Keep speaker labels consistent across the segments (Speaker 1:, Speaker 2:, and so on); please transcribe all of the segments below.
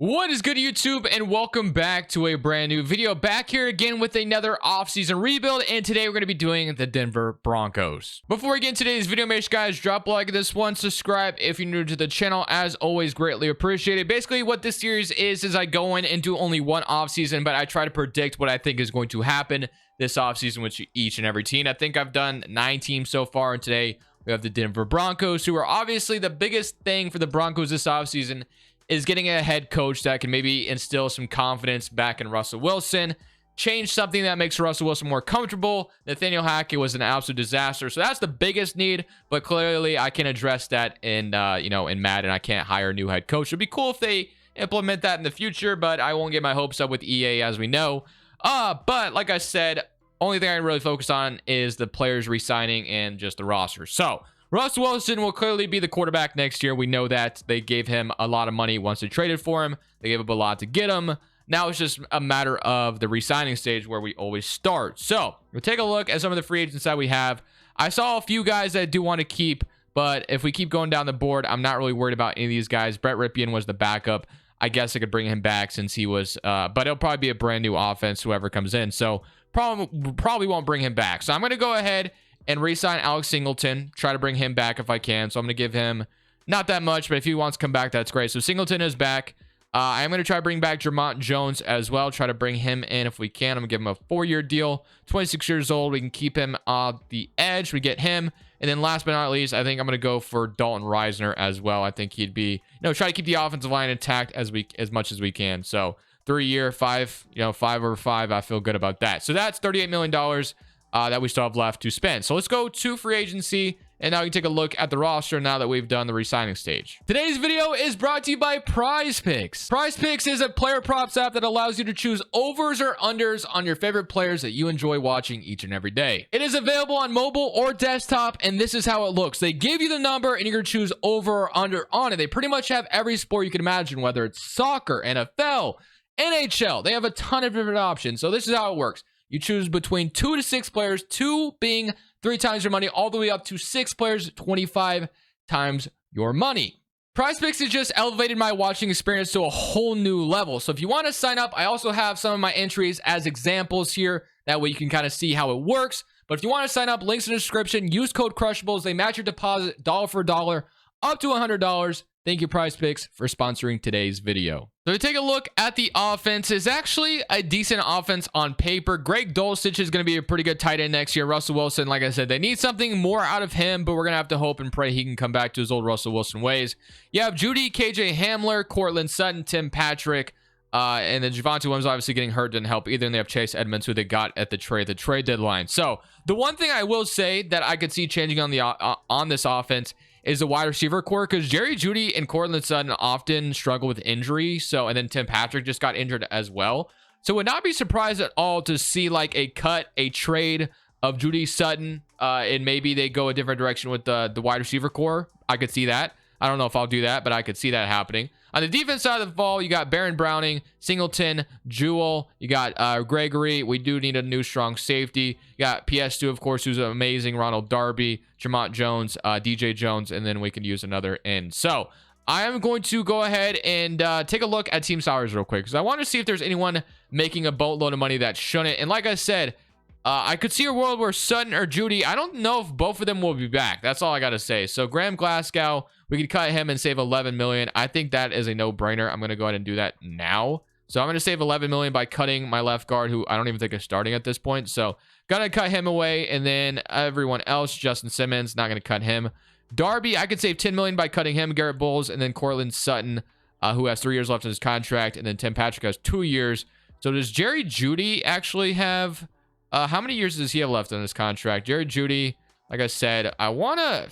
Speaker 1: What is good, YouTube, and welcome back to a brand new video. Back here again with another offseason rebuild, and today we're going to be doing the Denver Broncos. Before we get into today's video, make sure guys drop a like this one, subscribe if you're new to the channel. As always, greatly appreciated. Basically, what this series is I go in and do only one offseason, but I try to predict what I think is going to happen this offseason with each and every team. I think I've done 9 teams so far, and today we have the Denver Broncos, who are obviously the biggest thing for the Broncos this offseason is getting a head coach that can maybe instill some confidence back in Russell Wilson, change something that makes Russell Wilson more comfortable. Nathaniel Hackett was an absolute disaster, so that's the biggest need. But clearly, I can address that in in Madden. I can't hire a new head coach. It'd be cool if they implement that in the future, but I won't get my hopes up with EA, as we know. But like I said, only thing I really focus on is the players re-signing and just the roster. So Russell Wilson will clearly be the quarterback next year. We know that. They gave him a lot of money once they traded for him. They gave up a lot to get him. Now it's just a matter of the re-signing stage where we always start. So we'll take a look at some of the free agents that we have. I saw a few guys that I do want to keep, but if we keep going down the board, I'm not really worried about any of these guys. Brett Ripien was the backup. I guess I could bring him back since he was, but it'll probably be a brand new offense, whoever comes in. So probably won't bring him back. So I'm going to go ahead and re-sign Alex Singleton, try to bring him back if I can. So I'm going to give him not that much, but if he wants to come back, that's great. So Singleton is back. I'm going to try to bring back Jermont Jones as well. Try to bring him in if we can. I'm going to give him a 4-year deal. 26 years old. We can keep him on the edge. We get him. And then last but not least, I think I'm going to go for Dalton Reisner as well. I think he'd be, try to keep the offensive line intact as much as we can. So 3-year, 5 over 5. I feel good about that. So that's $38 million. That we still have left to spend. So let's go to free agency, and now we can take a look at the roster now that we've done the re-signing stage. Today's video is brought to you by Prize Picks. Prize Picks is a player props app that allows you to choose overs or unders on your favorite players that you enjoy watching each and every day. It is available on mobile or desktop, and this is how it looks. They give you the number, and you're going to choose over or under on it. They pretty much have every sport you can imagine, whether it's soccer, NFL, NHL. They have a ton of different options. So this is how it works. You choose between 2 to 6 players, 2 being 3 times your money, all the way up to 6 players, 25 times your money. PrizePicks has just elevated my watching experience to a whole new level. So if you want to sign up, I also have some of my entries as examples here. That way you can kind of see how it works. But if you want to sign up, links in the description. Use code Crushables. They match your deposit dollar for dollar up to $100. Thank you, PrizePicks, for sponsoring today's video. So we take a look at the offense. It's actually a decent offense on paper. Greg Dulcich is going to be a pretty good tight end next year. Russell Wilson, like I said, they need something more out of him, but we're going to have to hope and pray he can come back to his old Russell Wilson ways. You have Judy, KJ Hamler, Cortland Sutton, Tim Patrick, and then Javonte Williams obviously getting hurt didn't help either. And they have Chase Edmonds, who they got at the trade deadline. So the one thing I will say that I could see changing on this offense is the wide receiver core, because Jerry Jeudy and Cortland Sutton often struggle with injury. So, and then Tim Patrick just got injured as well. So would not be surprised at all to see like a trade of Jeudy, Sutton, and maybe they go a different direction with the wide receiver core. I could see that. I don't know if I'll do that, but I could see that happening. On the defense side of the ball, you got Baron Browning, Singleton, Jewell. You got Gregory. We do need a new strong safety. You got PS2, of course, who's amazing. Ronald Darby, Jermont Jones, DJ Jones, and then we can use another end. So I am going to go ahead and take a look at team salaries real quick, because I want to see if there's anyone making a boatload of money that shouldn't. And like I said, I could see a world where Sutton or Jeudy, I don't know if both of them will be back. That's all I got to say. So Graham Glasgow, we could cut him and save $11 million. I think that is a no-brainer. I'm going to go ahead and do that now. So I'm going to save $11 million by cutting my left guard, who I don't even think is starting at this point. So going to cut him away. And then everyone else, Justin Simmons, not going to cut him. Darby, I could save $10 million by cutting him. Garrett Bowles, and then Cortland Sutton, who has 3 years left in his contract. And then Tim Patrick has 2 years. So does Jerry Jeudy actually have... how many years does he have left on his contract? Jerry Jeudy, like I said, I wanna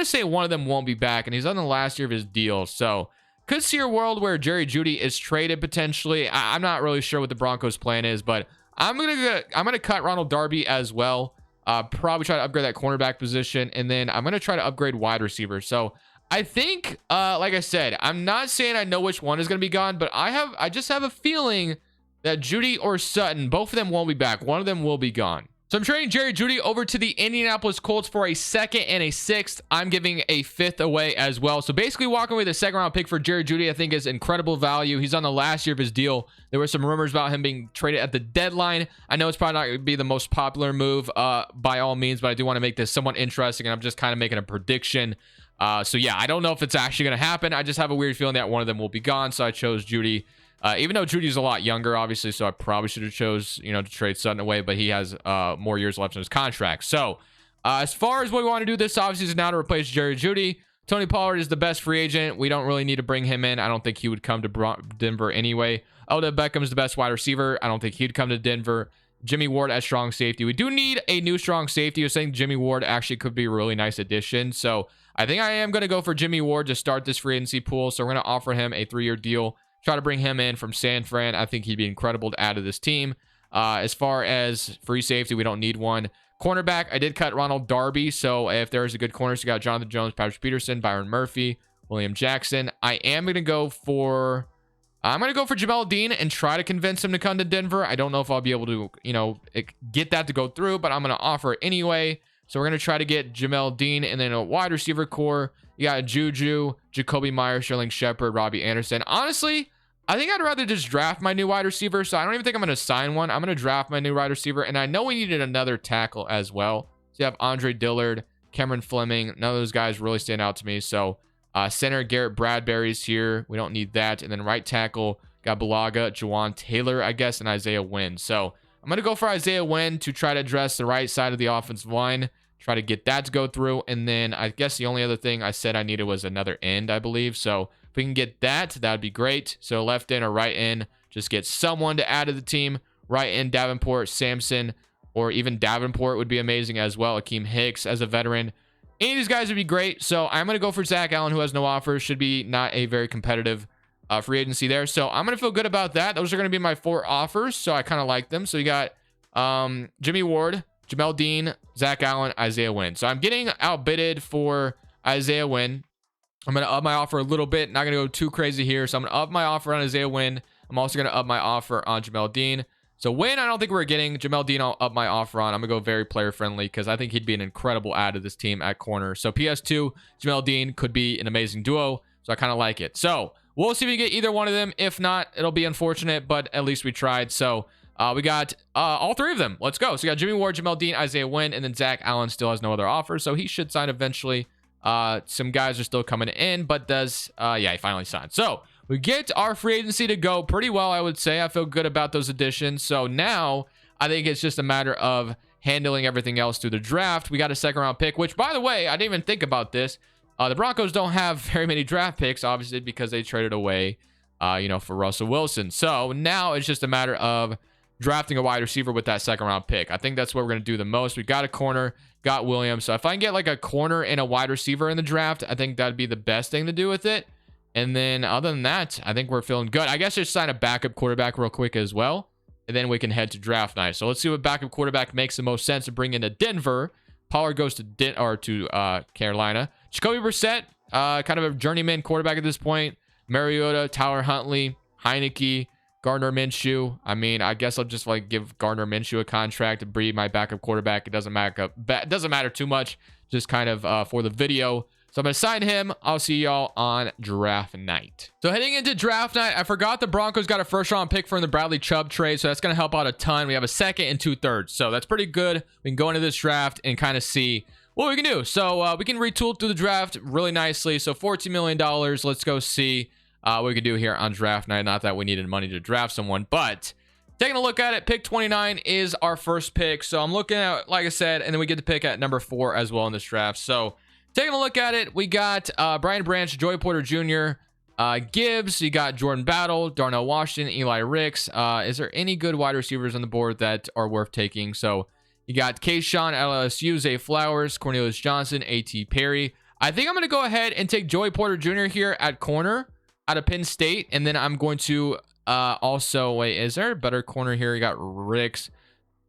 Speaker 1: say one of them won't be back, and he's on the last year of his deal. So could see a world where Jerry Jeudy is traded potentially. I'm not really sure what the Broncos' plan is, but I'm gonna cut Ronald Darby as well. Probably try to upgrade that cornerback position, and then I'm gonna try to upgrade wide receiver. So I think, like I said, I'm not saying I know which one is gonna be gone, but I just have a feeling that Jeudy or Sutton, both of them won't be back. One of them will be gone. So I'm trading Jerry Jeudy over to the Indianapolis Colts for a second and a sixth. I'm giving a fifth away as well. So basically walking away with a second round pick for Jerry Jeudy, I think is incredible value. He's on the last year of his deal. There were some rumors about him being traded at the deadline. I know it's probably not going to be the most popular move by all means, but I do want to make this somewhat interesting, and I'm just kind of making a prediction. So yeah, I don't know if it's actually going to happen. I just have a weird feeling that one of them will be gone. So I chose Jeudy. Even though Judy's a lot younger, obviously, so I probably should have chose, to trade Sutton away, but he has more years left in his contract. So as far as what we want to do this offseason now to replace Jerry Jeudy, Tony Pollard is the best free agent. We don't really need to bring him in. I don't think he would come to Denver anyway. Odell Beckham is the best wide receiver. I don't think he'd come to Denver. Jimmy Ward as strong safety. We do need a new strong safety. I was saying Jimmy Ward actually could be a really nice addition. So I think I am going to go for Jimmy Ward to start this free agency pool. So we're going to offer him a 3-year deal. Try to bring him in from San Fran. I think he'd be incredible to add to this team. As far as free safety, we don't need one. Cornerback, I did cut Ronald Darby. So if there's a good corner, so you got Jonathan Jones, Patrick Peterson, Byron Murphy, William Jackson. I'm going to go for Jamel Dean and try to convince him to come to Denver. I don't know if I'll be able to, get that to go through, but I'm going to offer it anyway. So we're going to try to get Jamel Dean, and then a wide receiver core. You got Juju, Jacoby Myers, Sterling Shepard, Robbie Anderson. Honestly, I think I'd rather just draft my new wide receiver. So I don't even think I'm going to sign one. I'm going to draft my new wide receiver. And I know we needed another tackle as well. So you have Andre Dillard, Cameron Fleming. None of those guys really stand out to me. So center, Garrett Bradbury's here. We don't need that. And then right tackle, got Balaga, Jawan Taylor, I guess, and Isaiah Wynn. So I'm going to go for Isaiah Wynn to try to address the right side of the offensive line. Try to get that to go through. And then I guess the only other thing I said I needed was another end, I believe. So if we can get that, that'd be great. So left end or right end, just get someone to add to the team. Right end, Davenport, Sampson, or even Davenport would be amazing as well. Akeem Hicks as a veteran. Any of these guys would be great. So I'm going to go for Zach Allen, who has no offers. Should be not a very competitive free agency there. So I'm going to feel good about that. Those are going to be my 4 offers. So I kind of like them. So you got Jimmy Ward, Jamel Dean, Zach Allen, Isaiah Wynn. So I'm getting outbidded for Isaiah Wynn. I'm going to up my offer a little bit. Not going to go too crazy here. So I'm going to up my offer on Isaiah Wynn. I'm also going to up my offer on Jamel Dean. So Wynn, I don't think we're getting. Jamel Dean, I'll up my offer on. I'm going to go very player friendly because I think he'd be an incredible add to this team at corner. So PS2, Jamel Dean could be an amazing duo. So I kind of like it. So we'll see if we get either one of them. If not, it'll be unfortunate, but at least we tried. So we got all 3 of them. Let's go. So we got Jimmy Ward, Jamel Dean, Isaiah Wynn, and then Zach Allen still has no other offers. So he should sign eventually. Some guys are still coming in, but yeah, he finally signed. So we get our free agency to go pretty well, I would say. I feel good about those additions. So now I think it's just a matter of handling everything else through the draft. We got a 2nd round pick, which, by the way, I didn't even think about this. The Broncos don't have very many draft picks, obviously, because they traded away, for Russell Wilson. So now it's just a matter of drafting a wide receiver with that 2nd round pick. I think that's what we're going to do the most. We got a corner, got Williams. So if I can get like a corner and a wide receiver in the draft, I think that'd be the best thing to do with it. And then other than that, I think we're feeling good. I guess just sign a backup quarterback real quick as well. And then we can head to draft night. So let's see what backup quarterback makes the most sense to bring into Denver. Pollard goes to Carolina. Jacoby Brissett, kind of a journeyman quarterback at this point. Mariota, Tyler Huntley, Heineke, Gardner Minshew. I mean, I guess I'll just give Gardner Minshew a contract to be my backup quarterback. It doesn't matter too much, just kind of for the video. So I'm going to sign him. I'll see y'all on draft night. So heading into draft night, I forgot the Broncos got a 1st round pick from the Bradley Chubb trade. So that's going to help out a ton. We have a 2nd and 2/3. So that's pretty good. We can go into this draft and kind of see what we can do. So we can retool through the draft really nicely. So $14 million. Let's go see what we can do here on draft night. Not that we needed money to draft someone, but taking a look at it, pick 29 is our first pick. So I'm looking at, like I said, and then we get to pick at number 4 as well in this draft. So taking a look at it, we got Brian Branch, Joey Porter Jr., Gibbs. You got Jordan Battle, Darnell Washington, Eli Ricks. Is there any good wide receivers on the board that are worth taking? So you got Kayshawn at LSU, Zay Flowers, Cornelius Johnson, A.T. Perry. I think I'm going to go ahead and take Joey Porter Jr. here at corner out of Penn State. And then I'm going to also, wait, is there a better corner here? You got Ricks,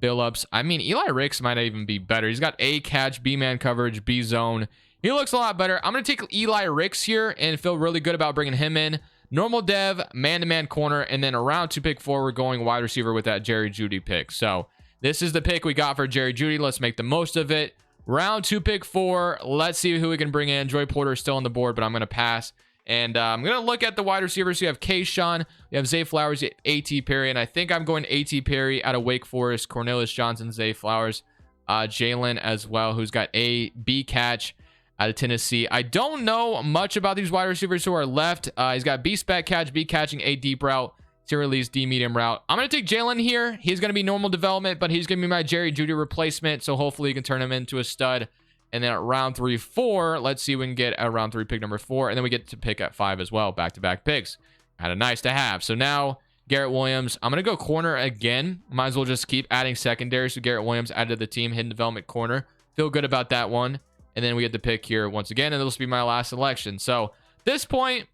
Speaker 1: Billups. I mean, Eli Ricks might even be better. He's got A catch, B-man coverage, B-zone. He looks a lot better. I'm going to take Eli Ricks here and feel really good about bringing him in. Normal dev, man-to-man corner, and then around to pick 4, we're going wide receiver with that Jerry Jeudy pick. So This is the pick we got for Jerry Jeudy. Let's make the most of it. Round 2, pick 4. Let's see who we can bring in. Joey Porter is still on the board, but I'm going to pass. And I'm going to look at the wide receivers. We have Kayshawn. We have Zay Flowers, A.T. Perry. And I think I'm going A.T. Perry out of Wake Forest. Cornelius Johnson, Zay Flowers. Jalen as well, who's got a B catch out of Tennessee. I don't know much about these wide receivers who are left. He's got B spec catch, B catching, A deep route, C release, D medium route. I'm going to take Jalen here. He's going to be normal development, but he's going to be my Jerry Jeudy replacement. So hopefully you can turn him into a stud. And then at round 3, 4, let's see if we can get a round 3 pick number 4. And then we get to pick at 5 as well. Back-to-back picks. Kind of nice to have. So now Garrett Williams. I'm going to go corner again. Might as well just keep adding secondary. So Garrett Williams added to the team. Hidden development corner. Feel good about that one. And then we get the pick here once again. And this will be my last selection. So at this point,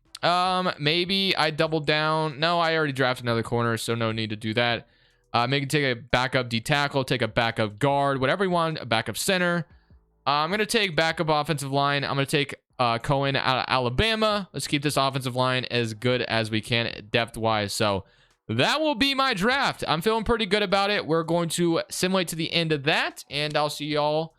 Speaker 1: maybe I double down. No, I already drafted another corner. So no need to do that. Maybe take a backup D tackle. Take a backup guard. Whatever you want. A backup center. I'm going to take backup offensive line. I'm going to take Cohen out of Alabama. Let's keep this offensive line as good as we can depth-wise. So that will be my draft. I'm feeling pretty good about it. We're going to simulate to the end of that, and I'll see y'all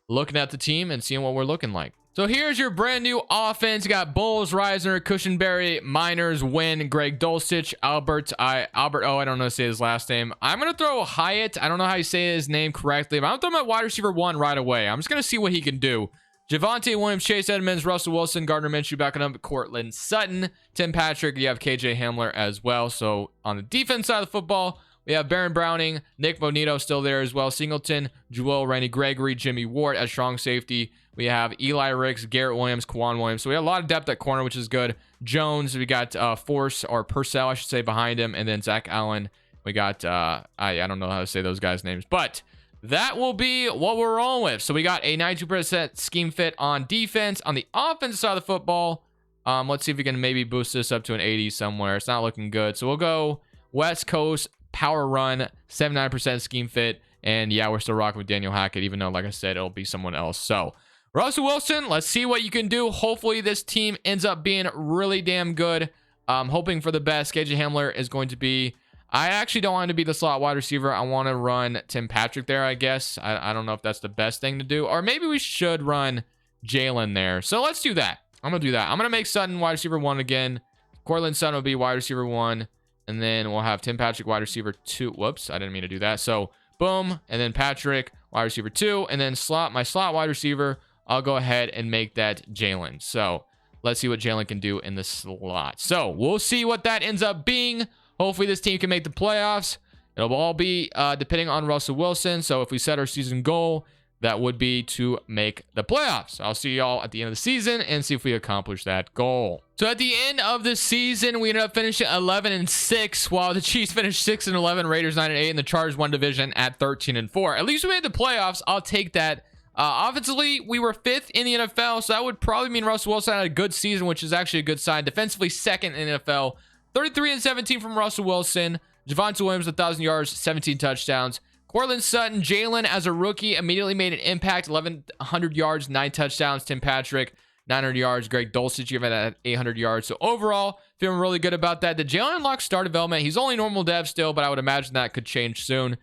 Speaker 1: looking at the team and seeing what we're looking like. So here's your brand new offense. You got Bowles, Reisner, Cushenberry, Miners, Wynn, Greg Dulcich, Albert. I don't know how to say his last name. I'm going to throw Hyatt. I don't know how you say his name correctly, but I'm going to throw him at wide receiver 1 right away. I'm just going to see what he can do. Javonte Williams, Chase Edmonds, Russell Wilson, Gardner Minshew backing up Cortland Sutton, Tim Patrick. You have KJ Hamler as well. So on the defense side of the football, we have Baron Browning, Nick Bonito still there as well. Singleton, Jewel, Randy Gregory, Jimmy Ward as strong safety. We have Eli Ricks, Garrett Williams, Kwan Williams. So we have a lot of depth at corner, which is good. Jones, we got Force or Purcell, I should say, behind him. And then Zach Allen. We got, I don't know how to say those guys' names. But that will be what we're rolling with. So we got a 92% scheme fit on defense. On the offensive side of the football, let's see if we can maybe boost this up to an 80 somewhere. It's not looking good. So we'll go West Coast, power run, 79% scheme fit. And yeah, we're still rocking with Daniel Hackett, even though, like I said, it'll be someone else. So Russell Wilson, let's see what you can do. Hopefully this team ends up being really damn good. Hoping for the best. KJ Hamler is going to be... I actually don't want him to be the slot wide receiver. I want to run Tim Patrick there, I guess. I don't know if that's the best thing to do. Or maybe we should run Jalen there. So let's do that. I'm going to do that. I'm going to make Sutton wide receiver 1 again. Cortland Sutton will be wide receiver 1. And then we'll have Tim Patrick wide receiver 2. Whoops, I didn't mean to do that. So boom. And then Patrick wide receiver 2. And then my slot wide receiver, I'll go ahead and make that Jalen. So let's see what Jalen can do in the slot. So we'll see what that ends up being. Hopefully this team can make the playoffs. It'll all be depending on Russell Wilson. So if we set our season goal, that would be to make the playoffs. I'll see y'all at the end of the season and see if we accomplish that goal. So at the end of the season, we ended up finishing 11-6, while the Chiefs finished 6-11, Raiders 9-8, and the Chargers won division at 13-4. At least we made the playoffs. I'll take that. Offensively, we were 5th in the NFL, so that would probably mean Russell Wilson had a good season, which is actually a good sign. Defensively, 2nd in the NFL. 33-17 from Russell Wilson. Javonte Williams, 1,000 yards, 17 touchdowns. Cortland Sutton, Jalen as a rookie immediately made an impact. 1,100 yards, 9 touchdowns. Tim Patrick, 900 yards. Greg Dulcich, even at 800 yards. So overall, feeling really good about that. Did Jalen unlock star development? He's only normal dev still, but I would imagine that could change soon.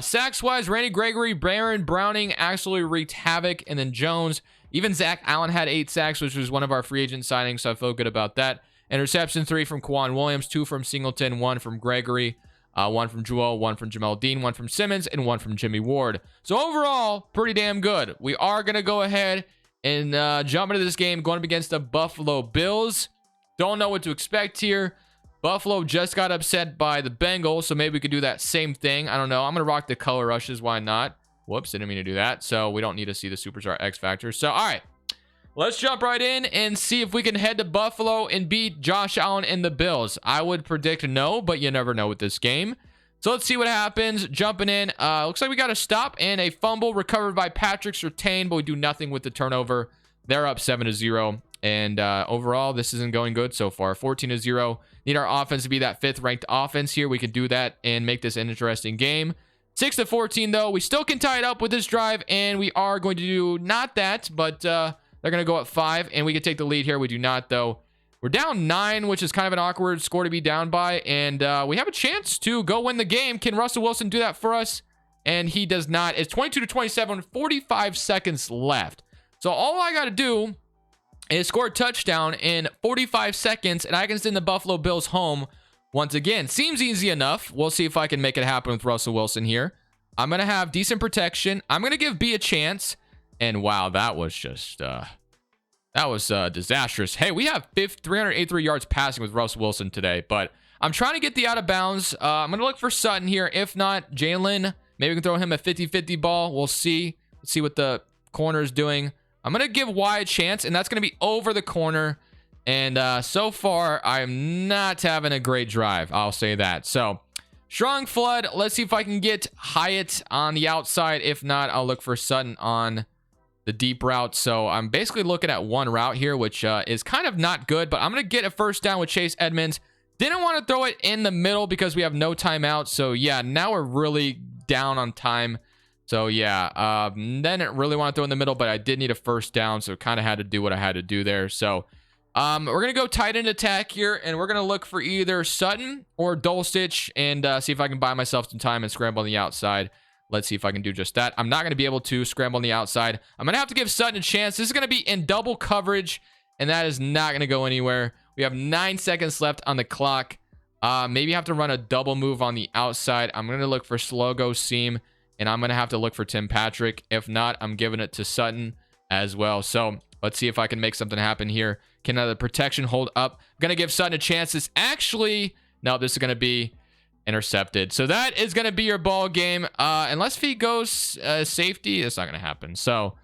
Speaker 1: Sacks-wise, Randy Gregory, Baron Browning absolutely wreaked havoc. And then Jones. Even Zach Allen had 8 sacks, which was one of our free agent signings, so I feel good about that. Interception, 3 from Kwan Williams, 2 from Singleton, 1 from Gregory, 1 from Jewel, 1 from Jamel Dean, 1 from Simmons, and 1 from Jimmy Ward. So overall, pretty damn good. We are going to go ahead and jump into this game going up against the Buffalo Bills. Don't know what to expect here. Buffalo just got upset by the Bengals, so maybe we could do that same thing. I don't know. I'm going to rock the color rushes. Why not? Whoops, didn't mean to do that. So we don't need to see the Superstar X Factor. So, all right. Let's jump right in and see if we can head to Buffalo and beat Josh Allen and the Bills. I would predict no, but you never know with this game. So let's see what happens. Jumping in. Looks like we got a stop and a fumble recovered by Patrick Surtain, but we do nothing with the turnover. They're up 7-0. And overall, this isn't going good so far. 14-0. Need our offense to be that 5th ranked offense here. We can do that and make this an interesting game. 6-14, though. We still can tie it up with this drive, and we are going to do not that, but... they're going to go up 5, and we can take the lead here. We do not, though. We're down 9, which is kind of an awkward score to be down by, and we have a chance to go win the game. Can Russell Wilson do that for us? and he does not. It's 22-27, 45 seconds left. So all I got to do is score a touchdown in 45 seconds, and I can send the Buffalo Bills home once again. Seems easy enough. We'll see if I can make it happen with Russell Wilson here. I'm going to have decent protection. I'm going to give B a chance. And wow, that was just, disastrous. Hey, we have 383 yards passing with Russell Wilson today, but I'm trying to get the out of bounds. I'm going to look for Sutton here. If not, Jalen, maybe we can throw him a 50-50 ball. We'll see. Let's see what the corner is doing. I'm going to give Y a chance, and that's going to be over the corner. And so far, I'm not having a great drive. I'll say that. So, strong flood. Let's see if I can get Hyatt on the outside. If not, I'll look for Sutton on the deep route. So, I'm basically looking at one route here, which is kind of not good. But I'm going to get a first down with Chase Edmonds. Didn't want to throw it in the middle because we have no timeout. So, yeah, now we're really down on time. So, yeah, didn't really want to throw in the middle, but I did need a first down, so kind of had to do what I had to do there. So, we're going to go tight end attack here, and we're going to look for either Sutton or Dulcich and see if I can buy myself some time and scramble on the outside. Let's see if I can do just that. I'm not going to be able to scramble on the outside. I'm going to have to give Sutton a chance. This is going to be in double coverage, and that is not going to go anywhere. We have 9 seconds left on the clock. Maybe have to run a double move on the outside. I'm going to look for slow go seam. And I'm going to have to look for Tim Patrick. If not, I'm giving it to Sutton as well. So let's see if I can make something happen here. Can the protection hold up? I'm going to give Sutton a chance. This actually, no, this is going to be intercepted. So that is going to be your ball game. Unless he goes safety, it's not going to happen. So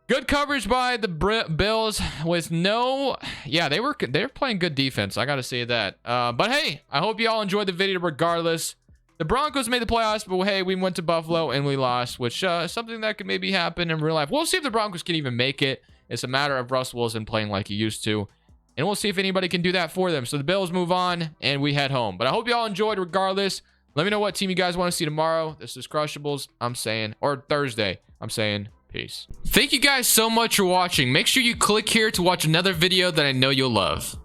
Speaker 1: good coverage by the Bills with no, yeah, they're playing good defense. I got to say that. But hey, I hope you all enjoyed the video regardless. The Broncos made the playoffs, but hey, we went to Buffalo and we lost, which is something that could maybe happen in real life. We'll see if the Broncos can even make it. It's a matter of Russell Wilson playing like he used to, and we'll see if anybody can do that for them. So the Bills move on, and we head home. But I hope you all enjoyed regardless. Let me know what team you guys want to see tomorrow. This is Crushables, I'm saying, or Thursday, I'm saying peace. Thank you guys so much for watching. Make sure you click here to watch another video that I know you'll love.